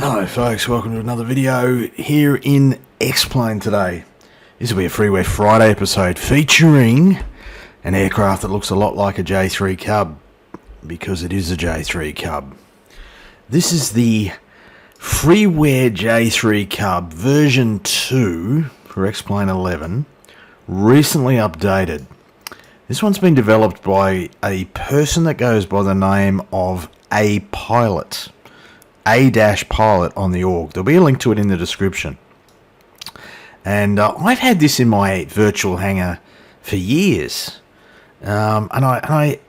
Hello folks, welcome to another video here in X-Plane today. This will be a Freeware Friday episode featuring an aircraft that looks a lot like a J-3 Cub, because it is a J-3 Cub. This is the Freeware J-3 Cub version 2 for X-Plane 11, recently updated. This one's been developed by a person that goes by the name of A-Pilot. A-Pilot on the org. There'll be a link to it in the description. And I've had this in my virtual hangar for years. And I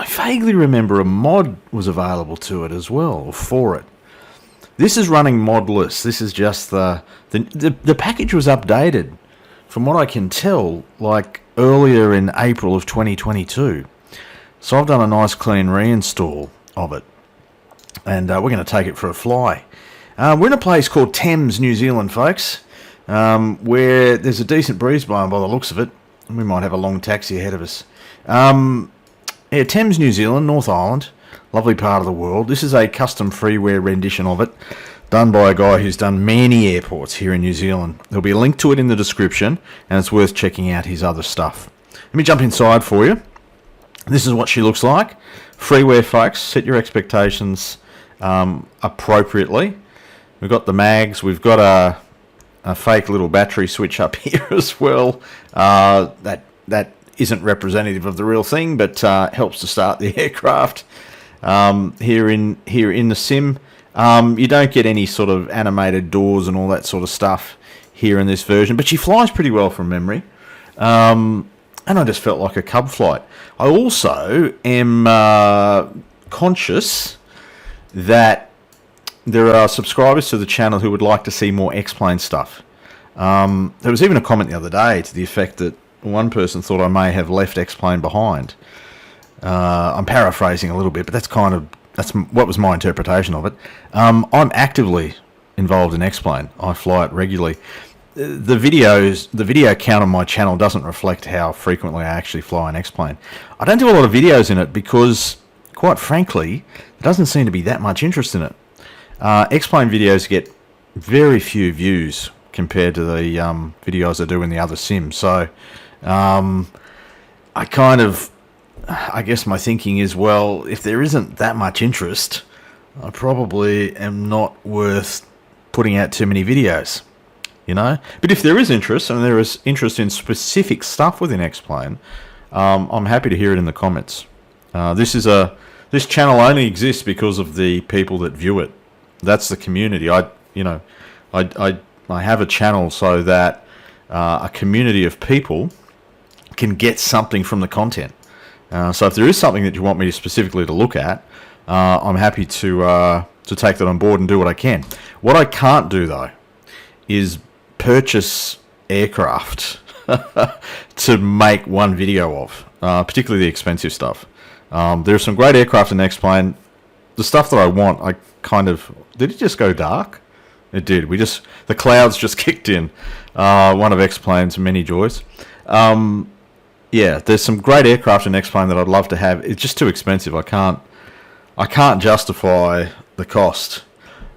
vaguely remember a mod was available to it as well, or for it. This is running modless. This is just the package was updated, from what I can tell, like earlier in April of 2022. So I've done a nice clean reinstall of it. And we're going to take it for a fly. We're in a place called Thames, New Zealand, folks, where there's a decent breeze blowing by the looks of it. We might have a long taxi ahead of us. Yeah, Thames, New Zealand, North Island, lovely part of the world. This is a custom freeware rendition of it, done by a guy who's done many airports here in New Zealand. There'll be a link to it in the description, and it's worth checking out his other stuff. Let me jump inside for you. This is what she looks like. Freeware, folks, set your expectations appropriately. We've got the mags, we've got a fake little battery switch up here as well. That isn't representative of the real thing, but helps to start the aircraft. Here in the sim, you don't get any sort of animated doors and all that sort of stuff here in this version, but she flies pretty well from memory. And I just felt like a Cub flight. I also am conscious that there are subscribers to the channel who would like to see more X-Plane stuff. There was even a comment the other day to the effect that one person thought I may have left X-Plane behind. I'm paraphrasing a little bit, but that's what was my interpretation of it. I'm actively involved in X-Plane. I fly it regularly. The video count on my channel doesn't reflect how frequently I actually fly an X-Plane. I don't do a lot of videos in it because, quite frankly, there doesn't seem to be that much interest in it. X-Plane videos get very few views compared to the videos I do in the other sims. So I guess my thinking is, well, if there isn't that much interest, I probably am not worth putting out too many videos, you know. But if there is interest, and there is interest in specific stuff within X-Plane, I'm happy to hear it in the comments. This channel only exists because of the people that view it. That's the community. I have a channel so that a community of people can get something from the content. So if there is something that you want me to specifically to look at, I'm happy to take that on board and do what I can. What I can't do, though, is purchase aircraft to make one video of, particularly the expensive stuff. There's some great aircraft in X-Plane. The stuff that I want, I kind of... Did it just go dark? It did. The clouds just kicked in. One of X-Plane's many joys. Yeah, there's some great aircraft in X-Plane that I'd love to have. It's just too expensive. I can't justify the cost.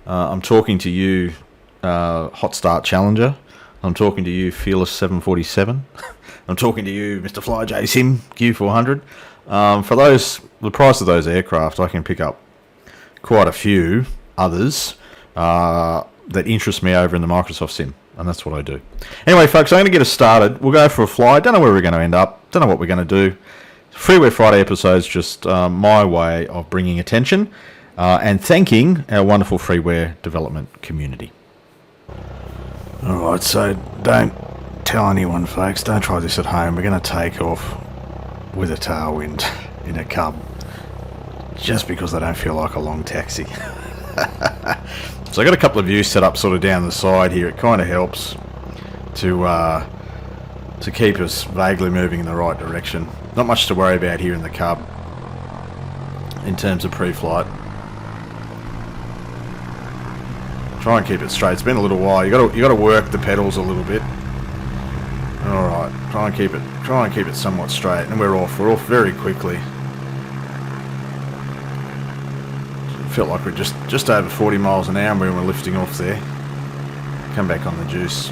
I'm talking to you, Hot Start Challenger. I'm talking to you, Fearless 747. I'm talking to you, Mr. Fly J Sim Q400. For the price of those aircraft, I can pick up quite a few others that interest me over in the Microsoft Sim, and that's what I do. Anyway, folks, I'm going to get us started. We'll go for a fly. Don't know where we're going to end up. Don't know what we're going to do. Freeware Friday episode's just my way of bringing attention and thanking our wonderful freeware development community. Alright, so don't tell anyone, folks. Don't try this at home. We're going to take off with a tailwind in a Cub, just because I don't feel like a long taxi. So I got a couple of views set up sort of down the side here. It kind of helps to keep us vaguely moving in the right direction. Not much to worry about here in the Cub in terms of pre-flight. Try and keep it straight. It's been a little while. You got to work the pedals a little bit. All right, try and keep it somewhat straight, and we're off very quickly. Felt like we're just over 40 miles an hour when we were lifting off there. Come back on the juice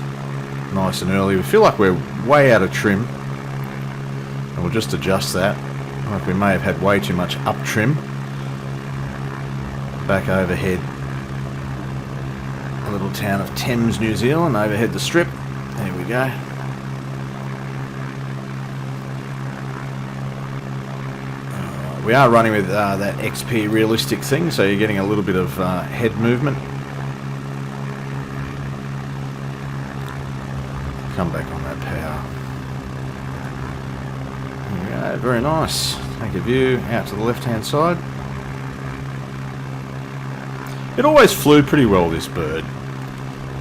nice and early. We feel like we're way out of trim, and we'll just adjust that. Like we may have had way too much up trim. Back overhead a little town of Thames, New Zealand, overhead the strip. There we go. We are running with that XP realistic thing, so you're getting a little bit of head movement. Come back on that power. There we go, very nice. Take a view out to the left hand side. It always flew pretty well, this bird.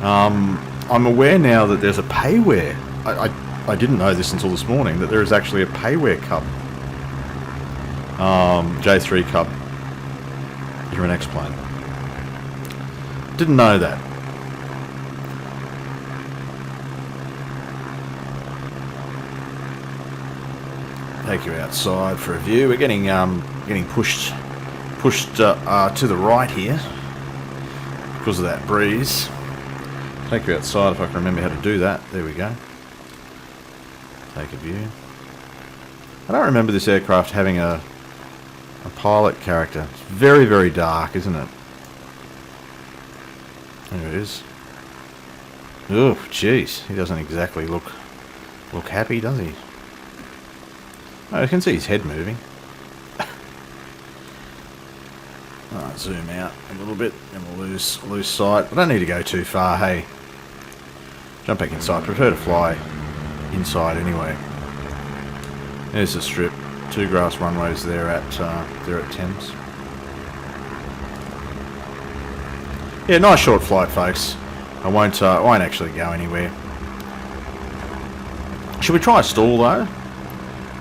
I'm aware now that there's a payware. I didn't know this until this morning, that there is actually a payware Cub. J3 Cub. You're an X-plane. Didn't know that. Take you outside for a view. We're getting pushed to the right here because of that breeze. Take you outside if I can remember how to do that. There we go. Take a view. I don't remember this aircraft having a pilot character. It's very, very dark, isn't it? There it is. Oh, jeez. He doesn't exactly look happy, does he? Oh, I can see his head moving. Alright, zoom out a little bit and we'll lose sight. I don't need to go too far, hey. Jump back inside. I prefer to fly inside anyway. There's the strip. 2 grass runways there at Thames. Yeah, nice short flight, folks. I won't actually go anywhere. Should we try a stall though?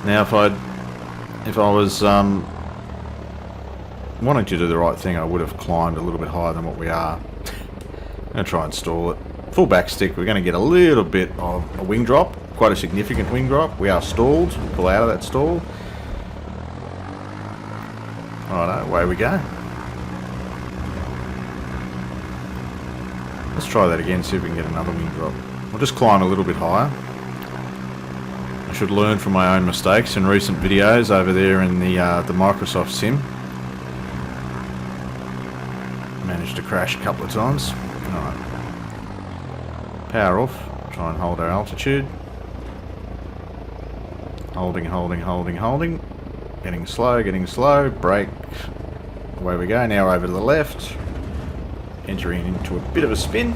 Now, if I was wanting to do the right thing, I would have climbed a little bit higher than what we are. I'm going to try and stall it. Full back stick. We're going to get a little bit of a wing drop, quite a significant wing drop. We are stalled. Pull out of that stall. Righto, away we go. Let's try that again, see if we can get another wing drop. We'll just climb a little bit higher. I should learn from my own mistakes in recent videos over there in the Microsoft Sim. Managed to crash a couple of times. Alright. Power off. Try and hold our altitude. Holding. Getting slow. Brake. Away we go. Now over to the left. Entering into a bit of a spin.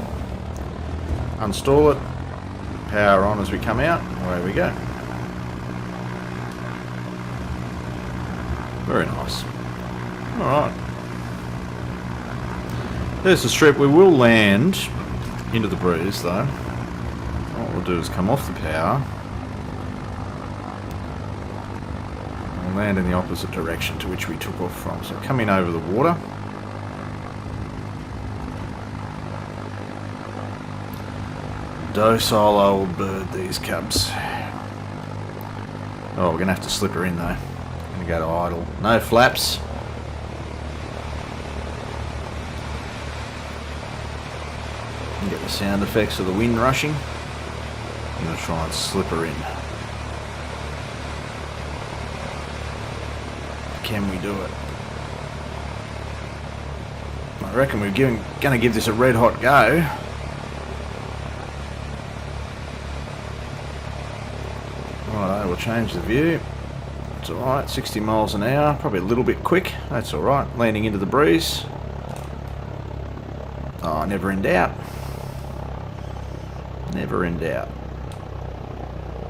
Unstall it. Power on as we come out. Away we go. Very nice. Alright. There's the strip. We will land into the breeze though. What we'll do is come off the power. We'll land in the opposite direction to which we took off from. So coming over the water. Docile old bird, these Cubs. Oh, we're going to have to slip her in though. Going to go to idle. No flaps. You get the sound effects of the wind rushing. I'm going to try and slip her in. Can we do it? I reckon we're going to give this a red hot go. Righto, we'll change the view. It's alright, 60 miles an hour, probably a little bit quick. That's alright, landing into the breeze. Oh, never in doubt. Never in doubt.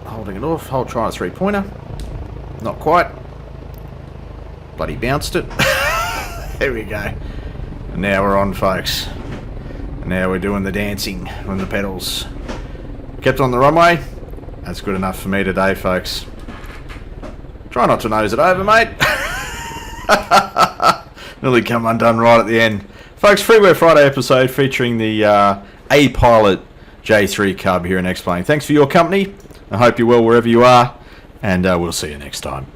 Holding it off, trying a 3-pointer. Not quite. Bloody bounced it. There we go. And now we're on, folks. Now we're doing the dancing on the pedals. Kept on the runway. That's good enough for me today, folks. Try not to nose it over, mate. Nearly come undone right at the end. Folks, Freeware Friday episode featuring the A-Pilot J3 Cub here in X-Plane. Thanks for your company. I hope you're well wherever you are, and we'll see you next time.